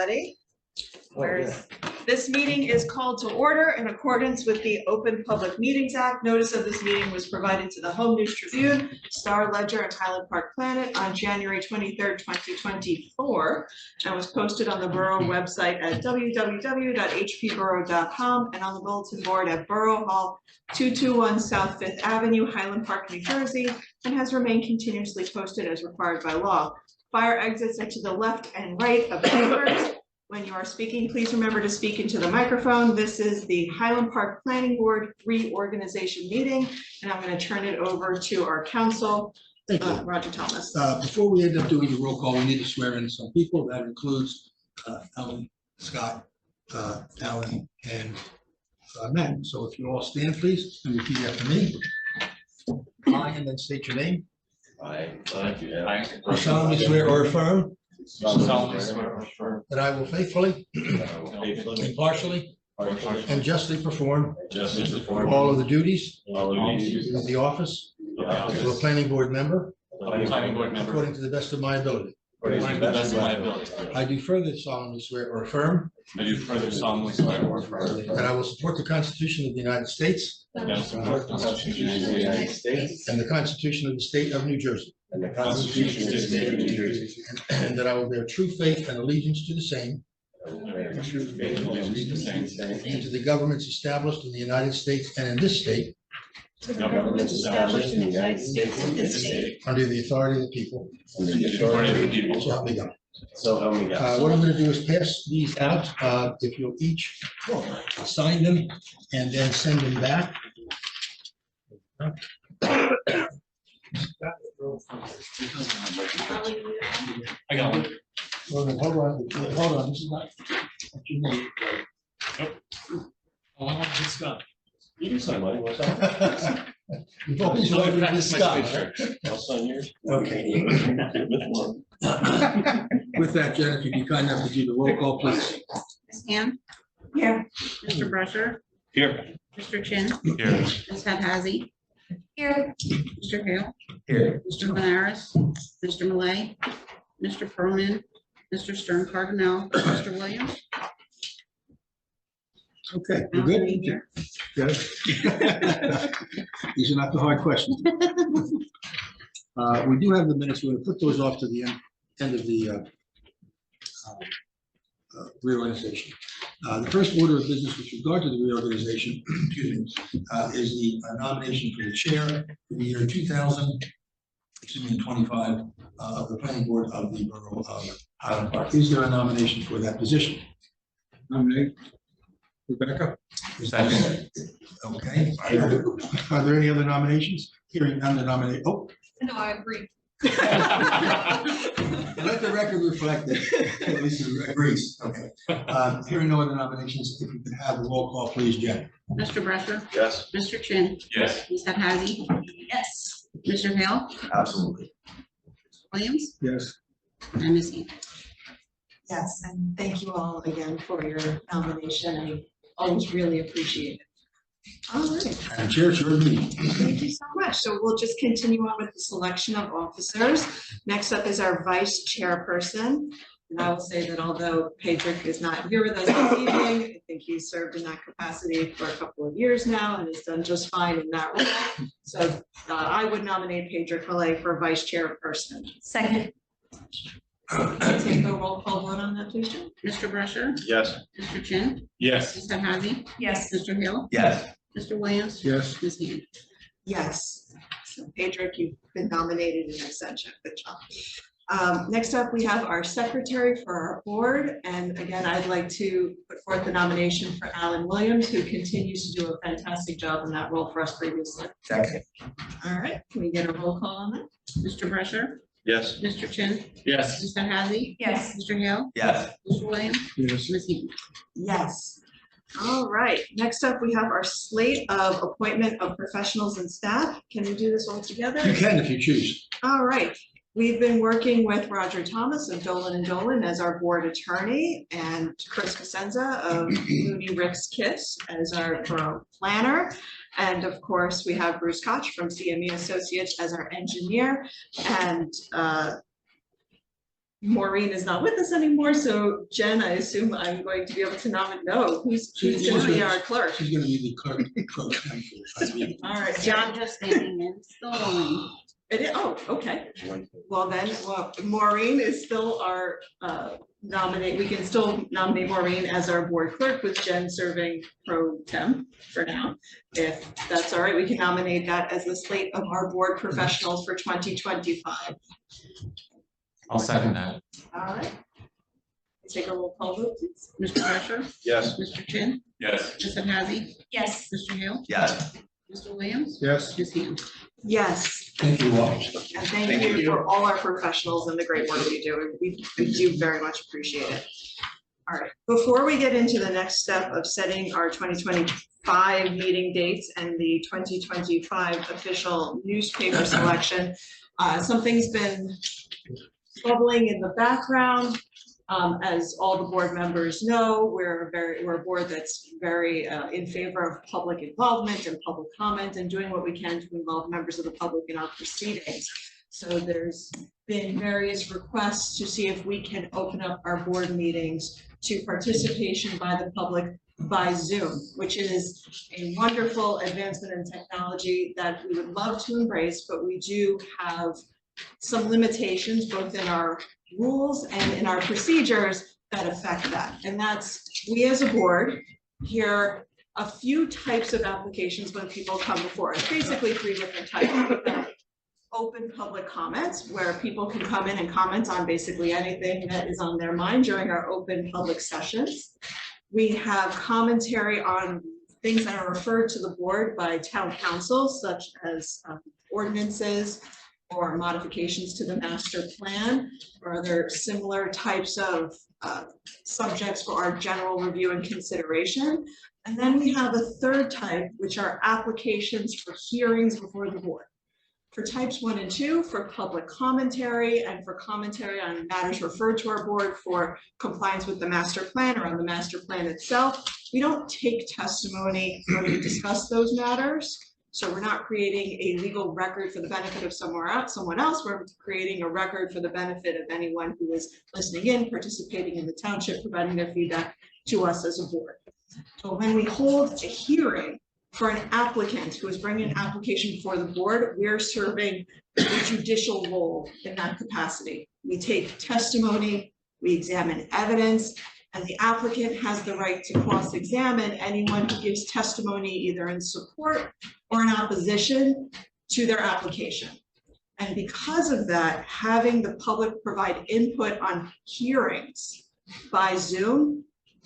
everybody. This meeting is called to order in accordance with the Open Public Meetings Act. Notice of this meeting was provided to the Home News Tribune, Star Ledger, and Highland Park Planet on January 23rd, 2024, and was posted on the Borough website at www.hpborough.com and on the bulletin board at Borough Hall, 221 South Fifth Avenue, Highland Park, New Jersey, and has remained continuously posted as required by law. Fire exits are to the left and right of the members. When you are speaking, please remember to speak into the microphone. This is the Highland Park Planning Board reorganization meeting, and I'm going to turn it over to our counsel, Roger Thomas. Before we end up doing the roll call, we need to swear in some people. That includes Ellen, Scott, Alan, and Matt. So if you all stand, please, and repeat after me. I, and then state your name. I solemnly swear or affirm that I will faithfully, impartially, and justly perform all of the duties of the office of a planning board member according to the best of my ability. I do further solemnly swear or affirm that I will support the Constitution of the United States and the Constitution of the State of New Jersey. And that I will bear true faith and allegiance to the same and to the governments established in the United States and in this state under the authority of the people. So help me God. What I'm going to do is pass these out. If you'll each sign them and then send them back. I got one. Hold on. This is not what you need. Oh, it's got. You can sign mine. You've always wanted this stuff. I'll sign yours. Okay. With that, Jen, if you'd be kind enough to do the roll call, please. Ms. Ham? Here. Mr. Brusher? Here. Mr. Chin? Here. Ms. Hazy? Here. Mr. Hale? Here. Mr. Benares? Mr. Malay? Mr. Perlman? Mr. Stern Cardinal? Mr. Williams? Okay, we're good? Here. Good. These are not the hard questions. We do have the minutes. We're going to put those off to the end of the reorganization. The first order of business with regard to the reorganization, excuse me, is the nomination for the chair for the year 2025 of the planning board of the Borough of Highland Park. Is there a nomination for that position? Nominate Rebecca. Second. Okay. Are there any other nominations? Hearing none, the nominate. Oh. No, I agree. Let the record reflect that at least it agrees. Okay. Hearing no other nominations, if we could have the roll call, please, Jen. Mr. Brusher? Yes. Mr. Chin? Yes. Ms. Hazy? Yes. Mr. Hale? Absolutely. Williams? Yes. And Ms. Ham? Yes, and thank you all again for your nomination. I always really appreciate it. All right. And Chair, it's your meeting. Thank you so much. So we'll just continue on with the selection of officers. Next up is our vice chairperson. And I will say that although Pedrick is not here with us this evening, I think he's served in that capacity for a couple of years now and has done just fine in that role. So I would nominate Pedrick Malay for vice chairperson. Second. Take a roll call vote on that, please, Jen. Mr. Brusher? Yes. Mr. Chin? Yes. Ms. Hazy? Yes. Mr. Hale? Yes. Mr. Williams? Yes. Ms. Ham? Yes. So Pedrick, you've been nominated in absentia. Good job. Next up, we have our secretary for our board. And again, I'd like to put forth the nomination for Alan Williams, who continues to do a fantastic job in that role for us previously. Second. All right, can we get a roll call on that? Mr. Brusher? Yes. Mr. Chin? Yes. Ms. Hazy? Yes. Mr. Hale? Yes. Mr. Williams? Yes. Ms. Ham? Yes. All right, next up, we have our slate of appointment of professionals and staff. Can we do this all together? You can if you choose. All right. We've been working with Roger Thomas of Dolan & Dolan as our board attorney and Chris Cosenza of Moody Ricks Kiss as our borough planner. And of course, we have Bruce Koch from CME Associates as our engineer. And Maureen is not with us anymore, so Jen, I assume I'm going to be able to nominate, no, who's gonna be our clerk? She's gonna be the clerk pro temp for the time being. All right, John just standing in, still willing. It is, oh, okay. Well, then, Maureen is still our nominate, we can still nominate Maureen as our board clerk with Jen serving pro temp for now. If that's all right, we can nominate that as the slate of our board professionals for 2025. I'll second that. All right. Take a roll call vote, please. Mr. Thresher, Yes. Mr. Chin, Yes. Ms. Hazy, Yes. Mr. Hale, Yes. Mr. Williams, Yes, Ms. Hand. Yes, thank you all. and thank you for all our professionals and the great work you do. We do very much appreciate it. All right, before we get into the next step of setting our 2025 meeting dates and the 2025 official newspaper selection, something's been bubbling in the background. As all the board members know, we're a board that's very in favor of public involvement and public comment and doing what we can to involve members of the public in our proceedings. So there's been various requests to see if we can open up our board meetings to participation by the public by Zoom, which is a wonderful advancement in technology that we would love to embrace, but we do have some limitations both in our rules and in our procedures that affect that. And that's, we as a board hear a few types of applications when people come before us, basically 3 different types. Open public comments, where people can come in and comment on basically anything that is on their mind during our open public sessions. We have commentary on things that are referred to the board by town council, such as ordinances or modifications to the master plan, or other similar types of subjects for our general review and consideration. And then we have a third type, which are applications for hearings before the board. For types 1 and 2, for public commentary and for commentary on matters referred to our board for compliance with the master plan or on the master plan itself, we don't take testimony when we discuss those matters. So we're not creating a legal record for the benefit of someone else. We're creating a record for the benefit of anyone who is listening in, participating in the township, providing their feedback to us as a board. So when we hold a hearing for an applicant who is bringing an application before the board, we're serving a judicial role in that capacity. We take testimony, we examine evidence, and the applicant has the right to cross-examine anyone who gives testimony either in support or in opposition to their application. And because of that, having the public provide input on hearings by Zoom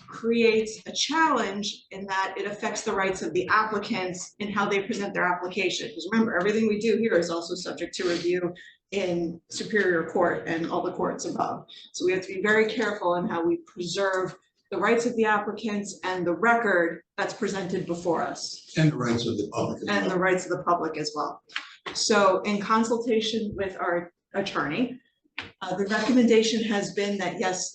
creates a challenge in that it affects the rights of the applicants in how they present their application. Because remember, everything we do here is also subject to review in Superior Court and all the courts above. So we have to be very careful in how we preserve the rights of the applicants and the record that's presented before us. And the rights of the public. And the rights of the public as well. So in consultation with our attorney, the recommendation has been that yes,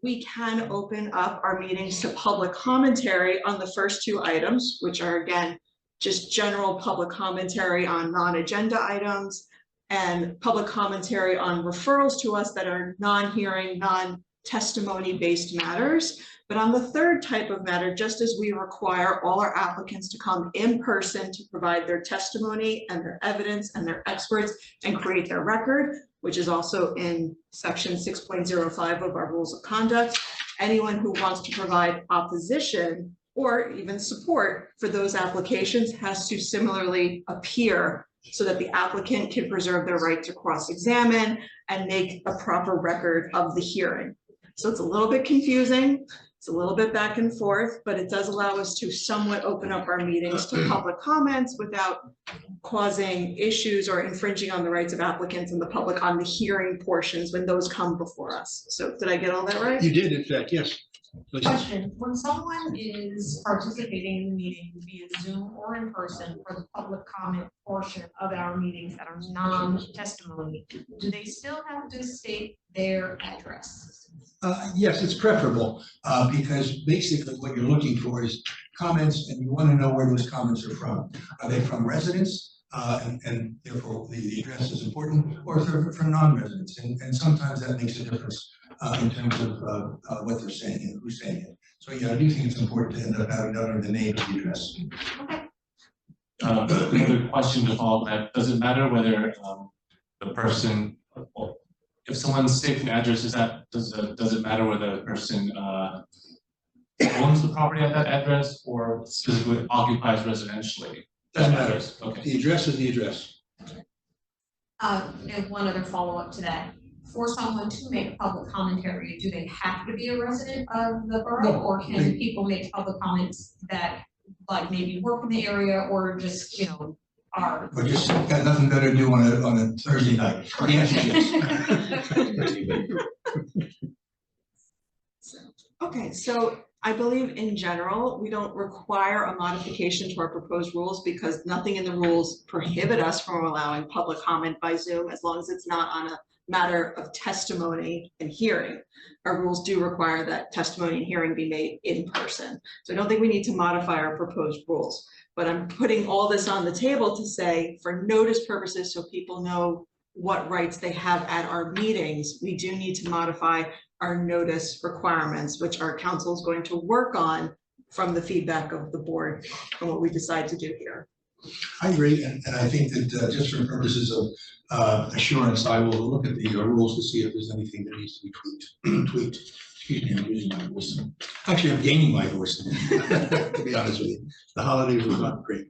we can open up our meetings to public commentary on the first 2 items, which are again, just general public commentary on non-agenda items and public commentary on referrals to us that are non-hearing, non-testimony based matters. But on the third type of matter, just as we require all our applicants to come in person to provide their testimony and their evidence and their experts and create their record, which is also in section 6.05 of our rules of conduct, anyone who wants to provide opposition or even support for those applications has to similarly appear so that the applicant can preserve their right to cross-examine and make a proper record of the hearing. So it's a little bit confusing. It's a little bit back and forth, but it does allow us to somewhat open up our meetings to public comments without causing issues or infringing on the rights of applicants and the public on the hearing portions when those come before us. So did I get all that right? You did, in fact, yes. Please. Question, when someone is participating in the meeting via Zoom or in person for the public comment portion of our meetings that are non-testimony, do they still have to state their address? Yes, it's preferable because basically what you're looking for is comments and you want to know where those comments are from. Are they from residents? and therefore the address is important, or for non-residents, and sometimes that makes a difference in terms of what they're saying and who's saying it. So yeah, I do think it's important to end up having not only the name but the address. Another question to follow that, does it matter whether the person, if someone's stating the address, does it matter whether the person owns the property at that address or specifically occupies residentially? Doesn't matter. Okay. The address is the address. And one other follow-up to that, for someone to make public commentary, do they have to be a resident of the borough? No, Or can they- people make public comments that like maybe work in the area or just, you know, are? But just got nothing better to do on a Thursday night. The answer is yes. Okay, so I believe in general, we don't require a modification to our proposed rules because nothing in the rules prohibit us from allowing public comment by Zoom as long as it's not on a matter of testimony and hearing. Our rules do require that testimony and hearing be made in person. So I don't think we need to modify our proposed rules, but I'm putting all this on the table to say for notice purposes, so people know what rights they have at our meetings, we do need to modify our notice requirements, which our council is going to work on from the feedback of the board and what we decide to do here. I agree, and I think that just for purposes of assurance, I will look at the rules to see if there's anything that needs to be tweaked. Excuse me, I'm losing my voice. Actually, I'm gaining my voice, to be honest with you. The holidays were not great.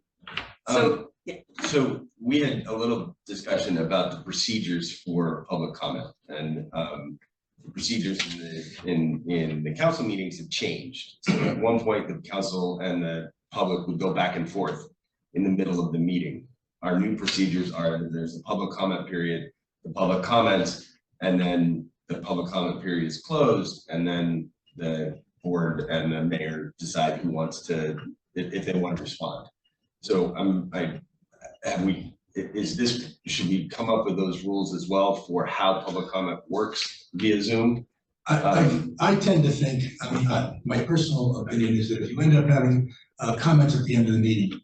So, yeah. So we had a little discussion about the procedures for public comment, and the procedures in the council meetings have changed. So at one point, the council and the public would go back and forth in the middle of the meeting. Our new procedures are that there's a public comment period, the public comments, and then the public comment period is closed, and then the board and the mayor decide who wants to, if they want to respond. So should we come up with those rules as well for how public comment works via Zoom? I tend to think, my personal opinion is that if you end up having comments at the end of the meeting,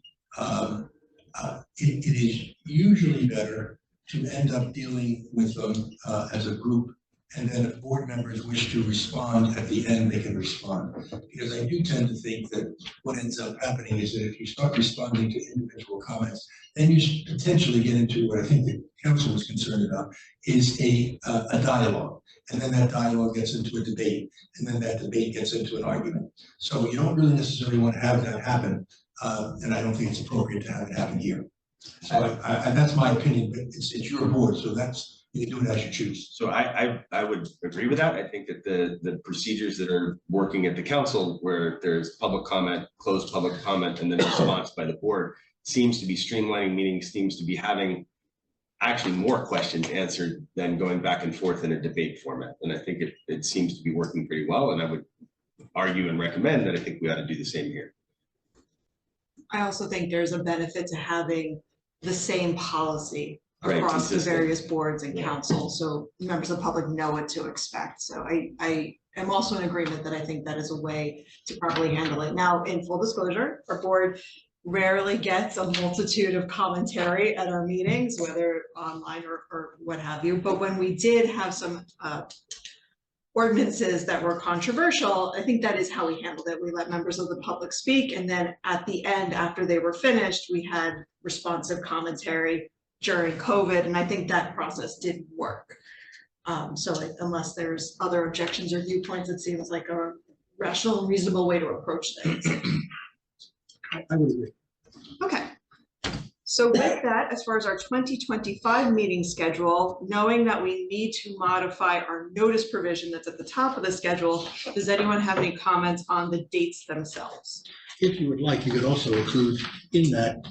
it is usually better to end up dealing with them as a group, and then if board members wish to respond at the end, they can respond. Because I do tend to think that what ends up happening is that if you start responding to individual comments, then you potentially get into what I think the council was concerned about, is a dialogue. And then that dialogue gets into a debate, and then that debate gets into an argument. So you don't really necessarily want to have that happen, and I don't think it's appropriate to have it happen here. So and that's my opinion, but it's your board, so you can do it as you choose. So I would agree with that. I think that the procedures that are working at the council, where there's public comment, closed public comment, and then response by the board, seems to be streamlining meetings, seems to be having actually more questions answered than going back and forth in a debate format. And I think it seems to be working pretty well. And I would argue and recommend that I think we ought to do the same here. I also think there's a benefit to having the same policy Right, across the consistent. various boards and councils, so members of the public know what to expect. So I am also in agreement that I think that is a way to properly handle it. Now, in full disclosure, our board rarely gets a multitude of commentary at our meetings, whether online or what have you. But when we did have some ordinances that were controversial, I think that is how we handled it. We let members of the public speak, and then at the end, after they were finished, we had responsive commentary during COVID, and I think that process did work. So unless there's other objections or viewpoints, it seems like a rational and reasonable way to approach things. I would agree. Okay. So with that, as far as our 2025 meeting schedule, knowing that we need to modify our notice provision that's at the top of the schedule, does anyone have any comments on the dates themselves? If you would like, you could also include in that,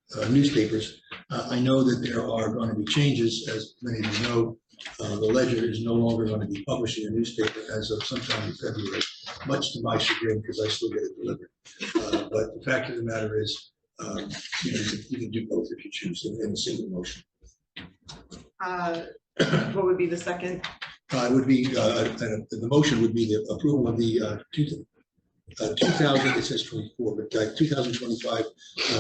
the newspapers. I know that there are going to be changes, as many of you know. The Ledger is no longer going to be publishing a newspaper as of sometime in February, much to my chagrin, because I still get it delivered. But the fact of the matter is, you can do both if you choose in a single motion. What would be the second? It would be, the motion would be the approval of the 2000, it says 24, but 2025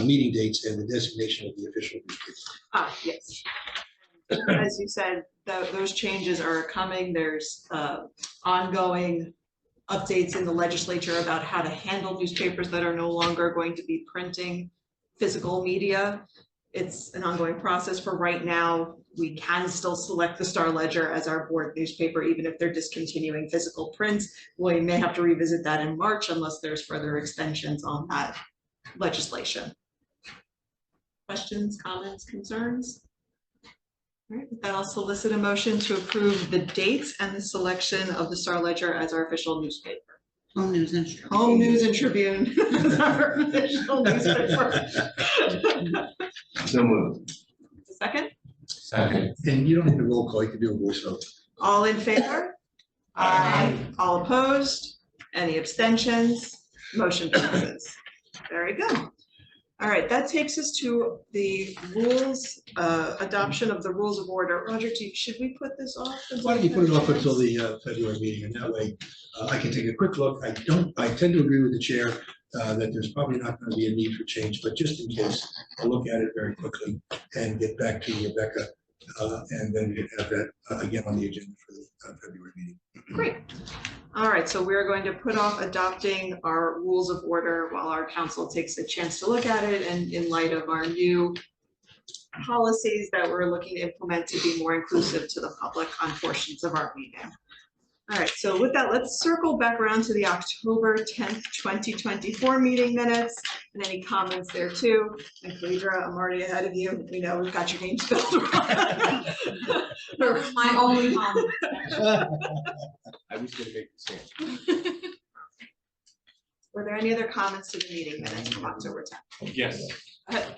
meeting dates and the designation of the official newspaper. Yes. As you said, those changes are coming. There's ongoing updates in the legislature about how to handle newspapers that are no longer going to be printing physical media. It's an ongoing process. For right now, we can still select the Star Ledger as our board newspaper, even if they're discontinuing physical prints. We may have to revisit that in March unless there's further extensions on that legislation. Questions, comments, concerns? All right, with that, I'll solicit a motion to approve the dates and the selection of the Star Ledger as our official newspaper. Home News and Tribune. Home News and Tribune is our official newspaper. So moved. Second, Second. And you don't need a roll call, you can do a voice vote. all in favor? Aye. All opposed? Any abstentions? Motion passes. Very good. All right, that takes us to the rules, adoption of the rules of order. Roger, should we put this off? Why don't you put it off until the February meeting, and that way I can take a quick look. I tend to agree with the chair that there's probably not going to be a need for change, but just in case, I'll look at it very quickly and get back to Rebecca, and then we can have that again on the agenda for the February meeting. Great. All right, so we're going to put off adopting our rules of order while our council takes a chance to look at it, and in light of our new policies that we're looking to implement to be more inclusive to the public on portions of our meeting. All right, so with that, let's circle back around to the October 10th, 2024 meeting minutes and any comments there too. And Phaedra, I'm already ahead of you. We know we've got your name spelled wrong. That was my only comment. I was gonna make the same. Were there any other comments to the meeting minutes from October 10th? Yes. Go ahead.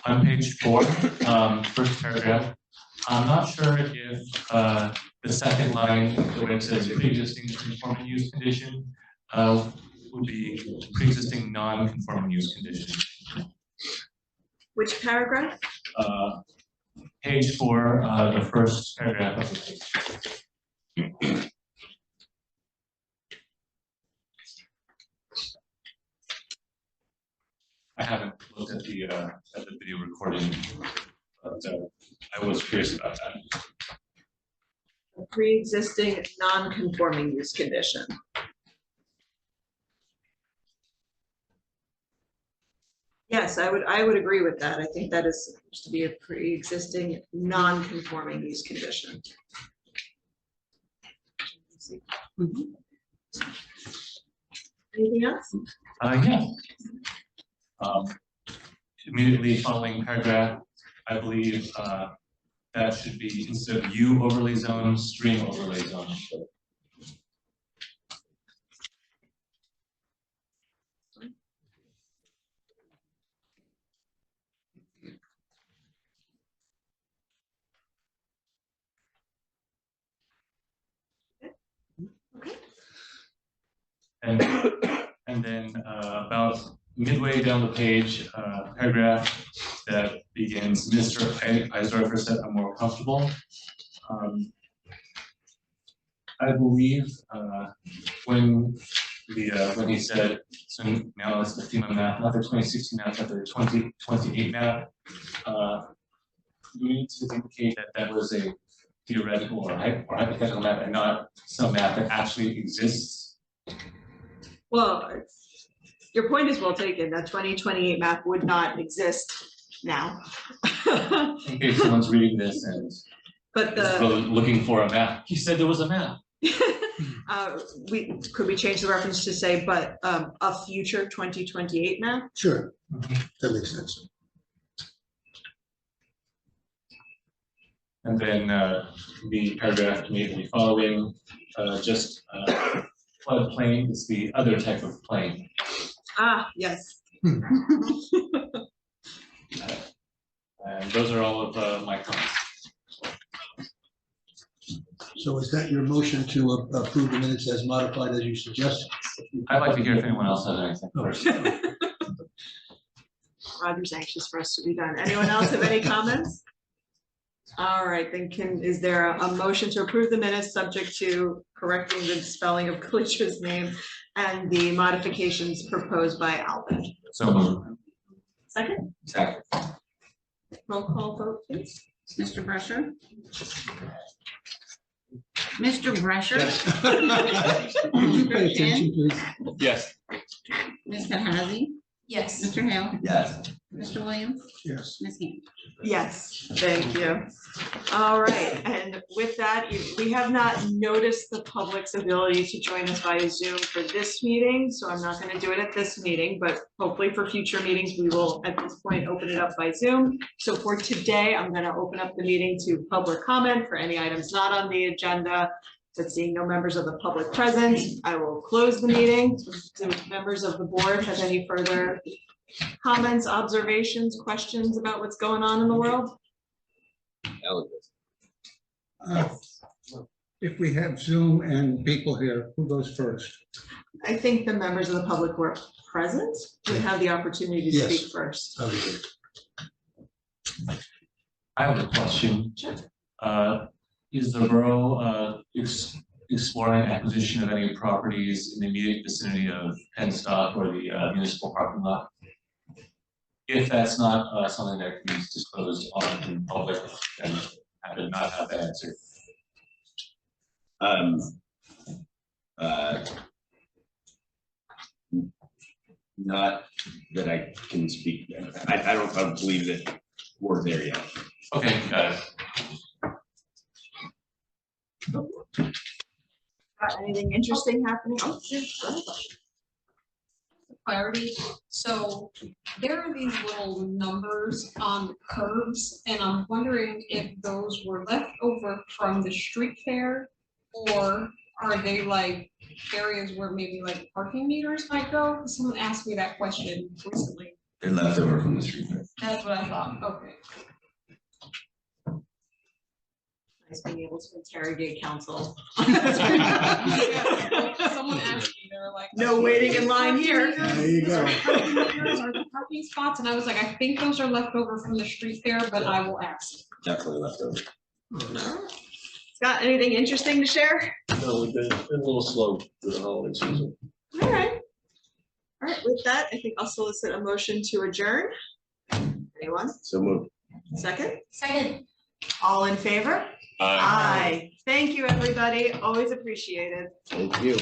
On page 4, first paragraph, I'm not sure if the second line where it says pre-existing conforming use condition would be pre-existing non-conforming use condition. Which paragraph? Page 4, the first paragraph of the page. I haven't looked at the video recording, but I was curious about that. A pre-existing non-conforming use condition. Yes, I would agree with that. I think that is supposed to be a pre-existing non-conforming use condition. Anything else? Yeah. Immediately following paragraph, I believe that should be instead of U overlay zone, stream overlay zone. And then about midway down the page, paragraph that begins, Mr. Eisdorfer said, "I'm more comfortable." I believe when he said, so now it's the FEMA map, not the 2016 map, but the 2028 map. We need to indicate that that was a theoretical or hypothetical map and not some map that actually exists. Well, your point is well taken. That 2028 map would not exist now. In case someone's reading this and But is really looking for a map. He said there was a map. could we change the reference to say, but a future 2028 map? Sure, that makes sense. And then the paragraph immediately following, just floodplain is the other type of plain. Ah, yes. And those are all of my comments. So is that your motion to approve the minutes as modified as you suggest? I'd like to hear if anyone else has anything first. Roger's anxious for us to be done. Anyone else have any comments? All right, then is there a motion to approve the minutes subject to correcting the spelling of Glitcher's name and the modifications proposed by Alvin? So moved. Second, Second. roll call vote, please. Mr. Brescher? Mr. Brescher? Mr. Shin? Yes. Ms. Hazzy? Yes. Mr. Hale? Yes. Mr. Williams? Yes. Ms. Hand? Yes, thank you. All right, and with that, we have not noticed the public's ability to join us via Zoom for this meeting, so I'm not going to do it at this meeting, but hopefully for future meetings, we will at this point open it up by Zoom. So for today, I'm going to open up the meeting to public comment for any items not on the agenda. But seeing no members of the public present, I will close the meeting. Do members of the board have any further comments, observations, questions about what's going on in the world? If we have Zoom and people here, who goes first? I think the members of the public who are present would have the opportunity to Yes. speak first. I have a question. Sure. Is the borough exploring acquisition of any properties in the immediate vicinity of Penstock or the municipal parking lot? If that's not something that can be disclosed on in public, then I did not have the answer. Not that I can speak, I don't believe that we're there yet. Okay, got it. Got anything interesting happening? Oh, sure, go ahead. Clarity, so there are these little numbers on the curves, and I'm wondering if those were left over from the street fair, or are they like areas where maybe like parking meters might go? Someone asked me that question recently. They're left over from the street fair. That's what I thought, okay. Nice being able to interrogate council. Someone asked me, they were like. No waiting in line here. There you go. Parking meters or the parking spots, and I was like, I think those are left over from the street fair, but I will ask. Definitely left over. Scott, anything interesting to share? No, we've been a little slow through the holiday season. All right. All right, with that, I think I'll solicit a motion to adjourn. Anyone? So moved. Second? Second. All in favor? Aye. Thank you, everybody. Always appreciated. Thank you.